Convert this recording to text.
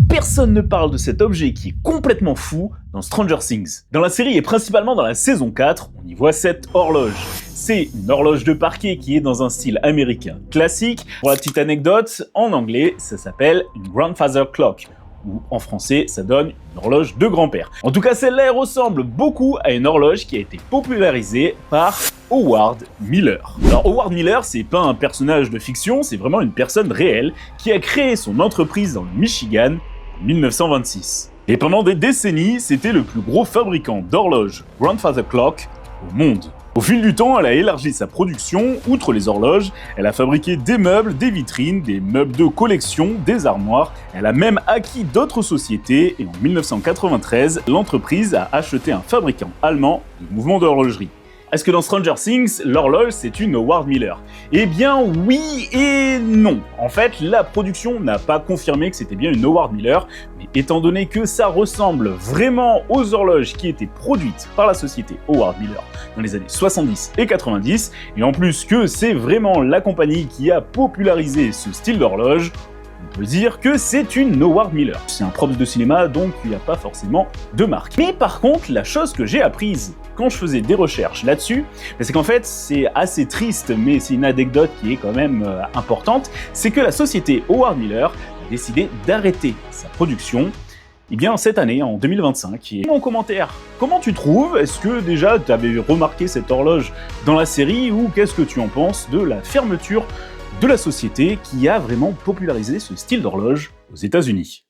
personne ne parle de cet objet qui est complètement fou dans Stranger Things. Dans la série et principalement dans la saison 4, on y voit cette horloge. C'est une horloge de parquet qui est dans un style américain classique. Pour la petite anecdote, en anglais, ça s'appelle une grandfather clock, ou en français, ça donne une horloge de grand-père. En tout cas, celle-là ressemble beaucoup à une horloge qui a été popularisée par Howard Miller. Alors Howard Miller, c'est pas un personnage de fiction, c'est vraiment une personne réelle qui a créé son entreprise dans le Michigan en 1926. Et pendant des décennies, c'était le plus gros fabricant d'horloges grandfather clock au monde. Au fil du temps, elle a élargi sa production, outre les horloges, elle a fabriqué des meubles, des vitrines, des meubles de collection, des armoires, elle a même acquis d'autres sociétés et en 1993, l'entreprise a acheté un fabricant allemand de mouvements d'horlogerie. Est-ce que dans Stranger Things, l'horloge c'est une Howard Miller? Eh bien oui et non. En fait, la production n'a pas confirmé que c'était bien une Howard Miller, mais étant donné que ça ressemble vraiment aux horloges qui étaient produites par la société Howard Miller dans les années 70 et 90, et en plus que c'est vraiment la compagnie qui a popularisé ce style d'horloge, on peut dire que c'est une Howard Miller. C'est un props de cinéma, donc il n'y a pas forcément de marque. Mais par contre, la chose que j'ai apprise quand je faisais des recherches là-dessus, c'est qu'en fait, c'est assez triste, mais c'est une anecdote qui est quand même importante, c'est que la société Howard Miller a décidé d'arrêter sa production bien cette année, en 2025. Et en commentaire, comment tu trouves? Est-ce que déjà tu avais remarqué cette horloge dans la série, ou qu'est-ce que tu en penses de la fermeture de la société qui a vraiment popularisé ce style d'horloge aux États-Unis?